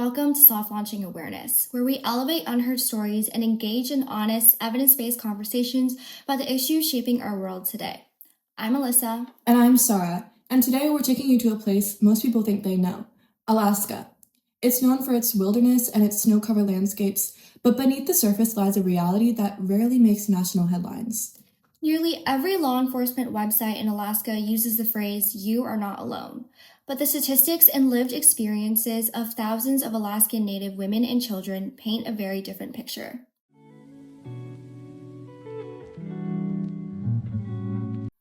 welcome to Soft Launching Awareness, where we elevate unheard stories and engage in honest, evidence-based conversations about the issues shaping our world today. I'm Alyssa. And I'm Sarah, and today we're taking you to a place most people think they know, Alaska. It's known for its wilderness and its snow-covered landscapes, but beneath the surface lies a reality that rarely makes national headlines. Nearly every law enforcement website in Alaska uses the phrase, "You are not alone." But the statistics and lived experiences of thousands of Alaskan Native women and children paint a very different picture.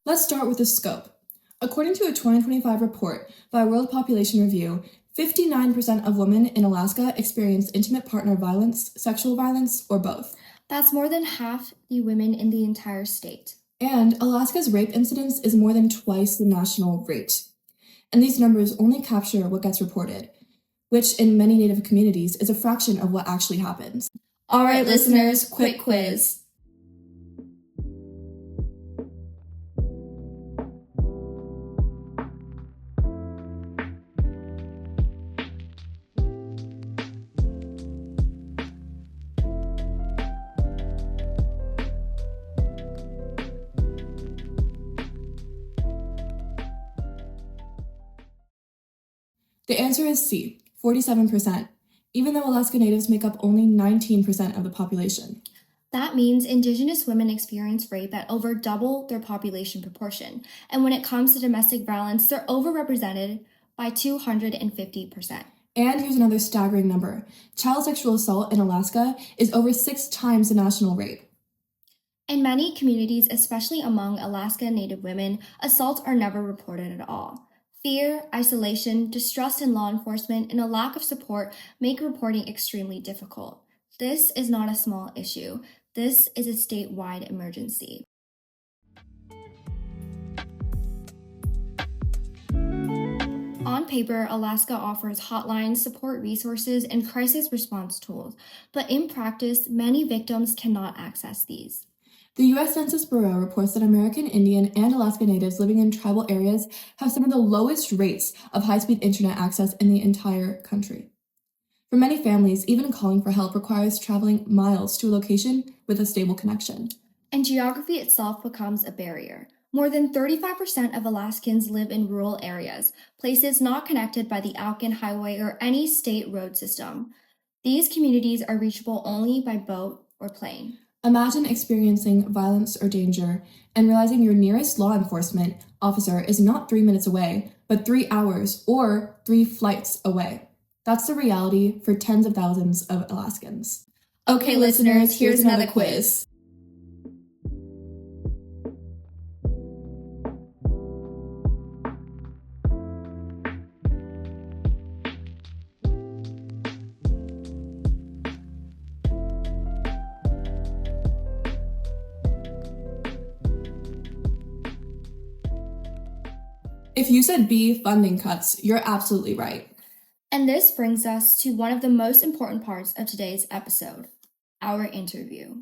Let's start with the scope. According to a 2025 report by World Population Review, 59% of women in Alaska experience intimate partner violence, sexual violence, or both. That's more than half the women in the entire state. And Alaska's rape incidence is more than twice the national rate. And these numbers only capture what gets reported, which in many Native communities is a fraction of what actually happens. All right, listeners, quick quiz. The answer is C, 47%, even though Alaska Natives make up only 19% of the population. That means Indigenous women experience rape at over double their population proportion. And when it comes to domestic violence, they're overrepresented by 250%. And here's another staggering number. Child sexual assault in Alaska is over 6 times the national rate. In many communities, especially among Alaska Native women, assaults are never reported at all. Fear, isolation, distrust in law enforcement, and a lack of support make reporting extremely difficult. This is not a small issue. This is a statewide emergency. On paper, Alaska offers hotlines, support resources, and crisis response tools, but in practice, many victims cannot access these. The U.S. Census Bureau reports that American Indian and Alaska Natives living in tribal areas have some of the lowest rates of high-speed internet access in the entire country. For many families, even calling for help requires traveling miles to a location with a stable connection. And geography itself becomes a barrier. More than 35% of Alaskans live in rural areas, places not connected by the Alcan Highway or any state road system. These communities are reachable only by boat or plane. Imagine experiencing violence or danger and realizing your nearest law enforcement officer is not 3 minutes away, but 3 hours or 3 flights away. That's the reality for tens of thousands of Alaskans. Okay, listeners, here's another quiz. If you said B, funding cuts, you're absolutely right. And this brings us to one of the most important parts of today's episode, our interview.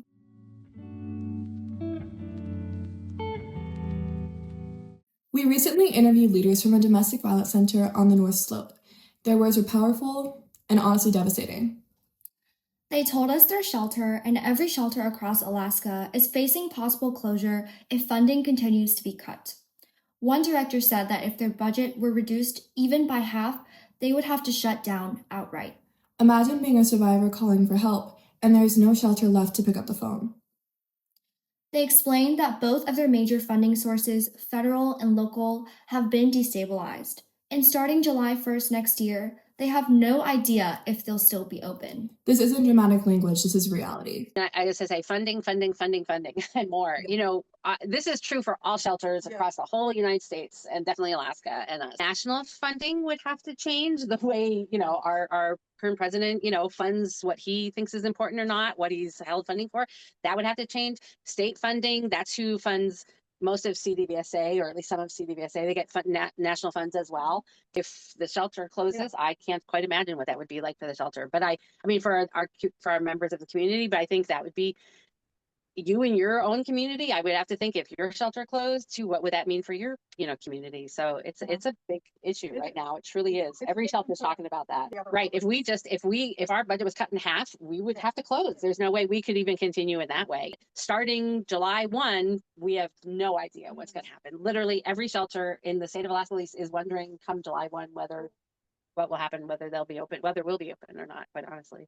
We recently interviewed leaders from a domestic violence center on the North Slope. Their words were powerful and honestly devastating. They told us their shelter and every shelter across Alaska is facing possible closure if funding continues to be cut. One director said that if their budget were reduced even by half, they would have to shut down outright. Imagine being a survivor calling for help, and there's no shelter left to pick up the phone. They explained that both of their major funding sources, federal and local, have been destabilized. And starting July 1st next year, they have no idea if they'll still be open. This isn't dramatic language, this is reality. I just say funding, and more. This is true for all shelters across the whole United States and definitely Alaska. And national funding would have to change the way, our current president, funds what he thinks is important or not, what he's held funding for. That would have to change. State funding, that's who funds most of CDVSA, or at least some of CDVSA. They get national funds as well. If the shelter closes, I can't quite imagine what that would be like for the shelter. But I mean, for our members of the community, but I think that would be you in your own community, I would have to think if your shelter closed too, what would that mean for your, community? So it's a big issue right now. It truly is. Every shelter is talking about that. Right. If our budget was cut in half, we would have to close. There's no way we could even continue in that way. Starting July 1, we have no idea what's going to happen. Literally every shelter in the state of Alaska at least is wondering come July 1 what will happen, whether they'll be open, whether we'll be open or not, quite honestly.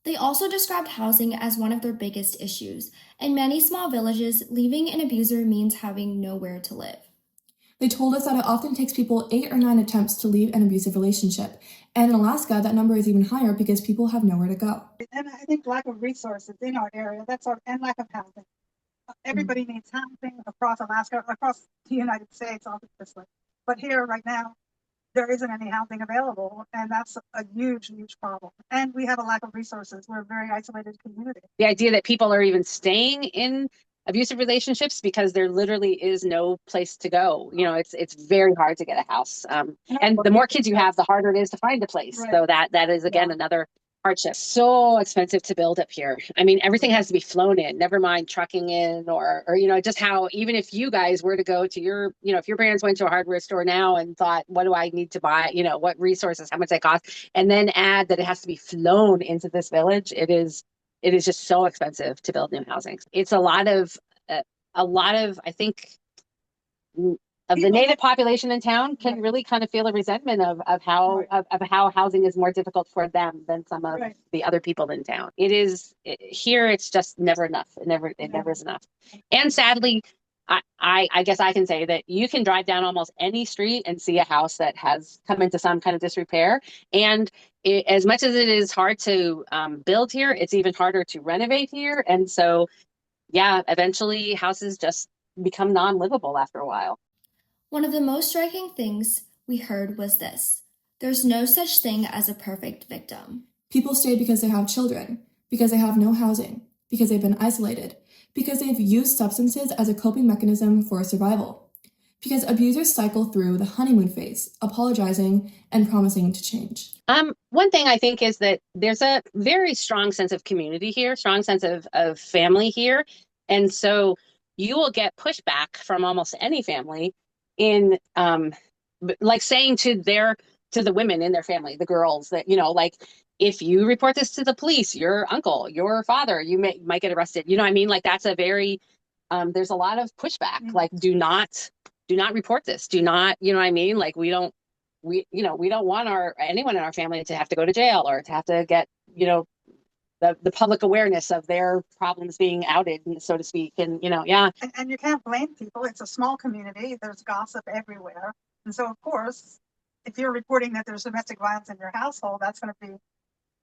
They also described housing as one of their biggest issues. In many small villages, leaving an abuser means having nowhere to live. They told us that it often takes people 8 or 9 attempts to leave an abusive relationship, and in Alaska, that number is even higher because people have nowhere to go. And I think lack of resources in our area, and lack of housing. Everybody needs housing across Alaska, across the United States, obviously. But here right now, there isn't any housing available, and that's a huge, huge problem. And we have a lack of resources. We're a very isolated community. The idea that people are even staying in abusive relationships because there literally is no place to go. It's very hard to get a house. And the more kids you have, the harder it is to find a place. Right. So that is again another hardship. So expensive to build up here. I mean, everything has to be flown in, never mind trucking in or just how, even if you guys were to go to your, if your parents went to a hardware store now and thought, what do I need to buy? What resources, how much they cost, and then add that it has to be flown into this village. It is just so expensive to build new housing. It's a lot of, I think, of the native population in town can really kind of feel a resentment of how housing is more difficult for them than some of the other people in town. Here it's just never enough. It never is enough. And sadly, I guess I can say that you can drive down almost any street and see a house that has come into some kind of disrepair. And as much as it is hard to build here, it's even harder to renovate here. And so, yeah, eventually houses just become non-livable after a while. One of the most striking things we heard was this: there's no such thing as a perfect victim. People stay because they have children, because they have no housing, because they've been isolated, because they've used substances as a coping mechanism for survival, because abusers cycle through the honeymoon phase, apologizing and promising to change. One thing I think is that there's a very strong sense of community here, strong sense of family here. And so you will get pushback from almost any family in like saying to the women in their family, the girls, that, like, if you report this to the police, your uncle, your father, you might get arrested. You know what I mean? Like, that's a very, there's a lot of pushback. Like, do not report this. Do not, you know what I mean? Like, we don't want anyone in our family to have to go to jail or to have to get, the public awareness of their problems being outed, so to speak. And, yeah. And you can't blame people. It's a small community. There's gossip everywhere. And so, of course, if you're reporting that there's domestic violence in your household, that's going to be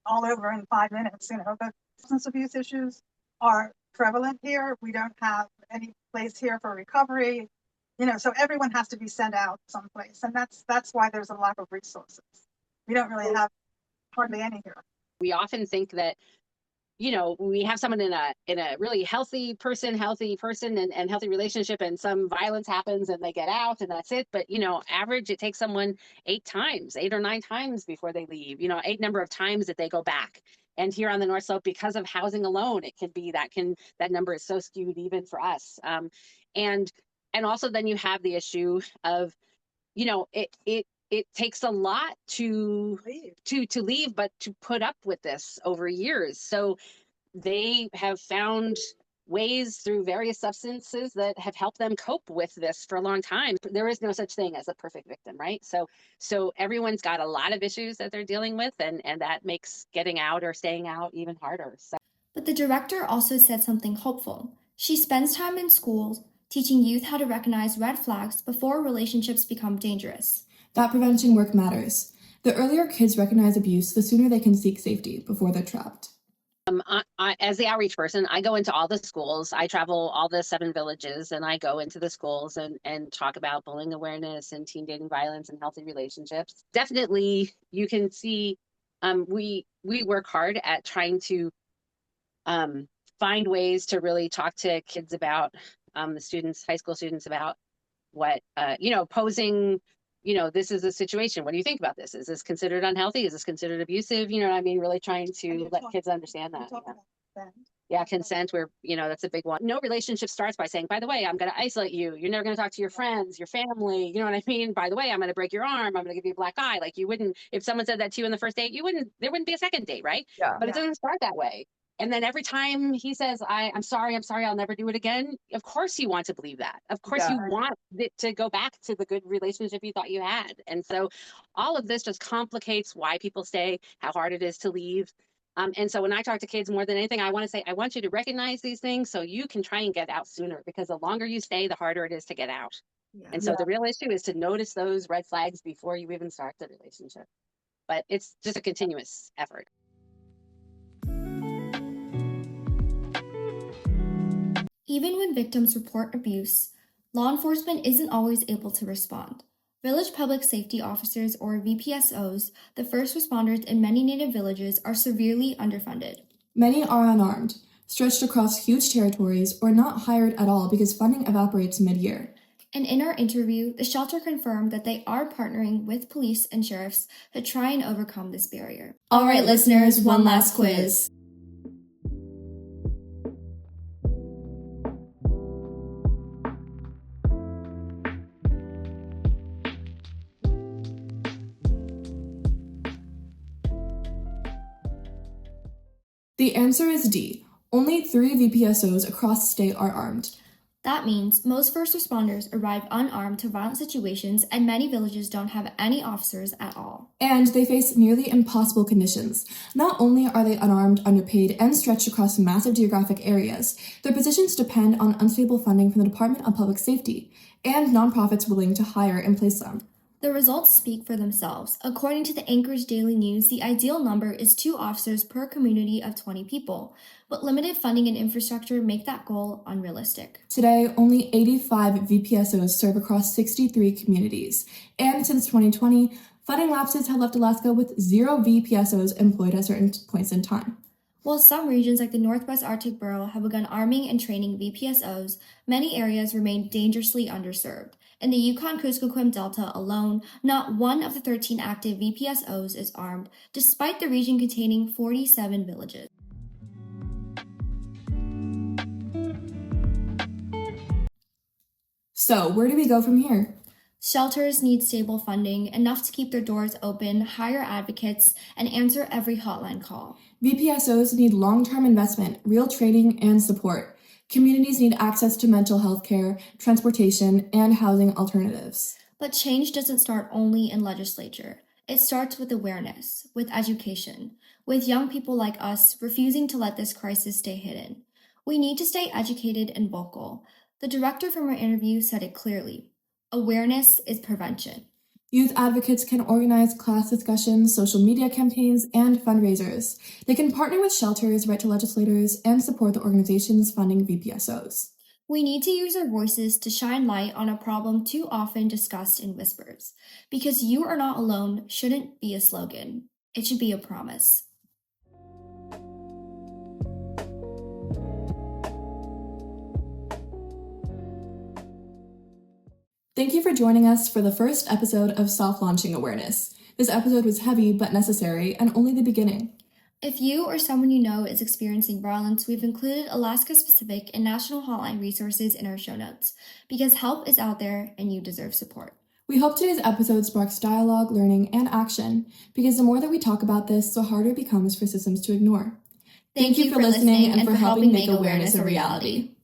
all over in 5 minutes. But substance abuse issues are prevalent here. We don't have any place here for recovery. So everyone has to be sent out someplace. And that's why there's a lack of resources. We don't really have hardly any here. We often think that, we have someone in a really healthy person and healthy relationship, and some violence happens and they get out and that's it. But, average, it takes someone 8 or 9 times before they leave, 8 number of times that they go back. And here on the North Slope, because of housing alone, it can be that number is so skewed even for us. And also then you have the issue of, it takes a lot to leave, but to put up with this over years. So they have found ways through various substances that have helped them cope with this for a long time. There is no such thing as a perfect victim, right? So everyone's got a lot of issues that they're dealing with, and that makes getting out or staying out even harder. So. But the director also said something hopeful. She spends time in schools teaching youth how to recognize red flags before relationships become dangerous. That prevention work matters. The earlier kids recognize abuse, the sooner they can seek safety before they're trapped. I, as the outreach person, I go into all the schools. I travel all the 7 villages, and I go into the schools and talk about bullying awareness and teen dating violence and healthy relationships. Definitely, you can see we work hard at trying to find ways to really talk to kids about the students, high school students, about what posing. This is a situation. What do you think about this? Is this considered unhealthy? Is this considered abusive? You know what I mean? Really trying to let kids understand that. About them. Yeah, consent, where, that's a big one. No relationship starts by saying, by the way, I'm going to isolate you. You're never going to talk to your friends, your family. You know what I mean? By the way, I'm going to break your arm. I'm going to give you a black eye. Like, you wouldn't, if someone said that to you in the first date, there wouldn't be a second date, right? Yeah. But it doesn't start that way. And then every time he says, I'm sorry, I'll never do it again. Of course you want to believe that. Of course Yeah. you want it to go back to the good relationship you thought you had. And so all of this just complicates why people stay, how hard it is to leave. And so when I talk to kids, more than anything, I want to say, I want you to recognize these things so you can try and get out sooner, because the longer you stay, the harder it is to get out. Yeah. And so the real issue is to notice those red flags before you even start the relationship. But it's just a continuous effort. Even when victims report abuse, law enforcement isn't always able to respond. Village Public Safety Officers, or VPSOs, the first responders in many Native villages, are severely underfunded. Many are unarmed, stretched across huge territories, or not hired at all because funding evaporates mid-year. And in our interview, the shelter confirmed that they are partnering with police and sheriffs to try and overcome this barrier. All right, listeners, one last quiz. The answer is D. Only 3 VPSOs across the state are armed. That means most first responders arrive unarmed to violent situations, and many villages don't have any officers at all. And they face nearly impossible conditions. Not only are they unarmed, underpaid, and stretched across massive geographic areas, their positions depend on unstable funding from the Department of Public Safety and nonprofits willing to hire and place them. The results speak for themselves. According to the Anchorage Daily News, the ideal number is 2 officers per community of 20 people, but limited funding and infrastructure make that goal unrealistic. Today, only 85 VPSOs serve across 63 communities, and since 2020, funding lapses have left Alaska with 0 VPSOs employed at certain points in time. While some regions like the Northwest Arctic Borough have begun arming and training VPSOs, many areas remain dangerously underserved. In the Yukon-Kuskokwim Delta alone, not one of the 13 active VPSOs is armed, despite the region containing 47 villages. So, where do we go from here? Shelters need stable funding, enough to keep their doors open, hire advocates, and answer every hotline call. VPSOs need long-term investment, real training, and support. Communities need access to mental health care, transportation, and housing alternatives. But change doesn't start only in legislature. It starts with awareness, with education, with young people like us refusing to let this crisis stay hidden. We need to stay educated and vocal. The director from our interview said it clearly. Awareness is prevention. Youth advocates can organize class discussions, social media campaigns, and fundraisers. They can partner with shelters, write to legislators, and support the organizations funding VPSOs. We need to use our voices to shine light on a problem too often discussed in whispers. Because you are not alone shouldn't be a slogan. It should be a promise. Thank you for joining us for the first episode of Self-Launching Awareness. This episode was heavy but necessary and only the beginning. If you or someone you know is experiencing violence, we've included Alaska-specific and national hotline resources in our show notes, because help is out there and you deserve support. We hope today's episode sparks dialogue, learning, and action, because the more that we talk about this, the harder it becomes for systems to ignore. Thank you for listening and for helping make awareness a reality.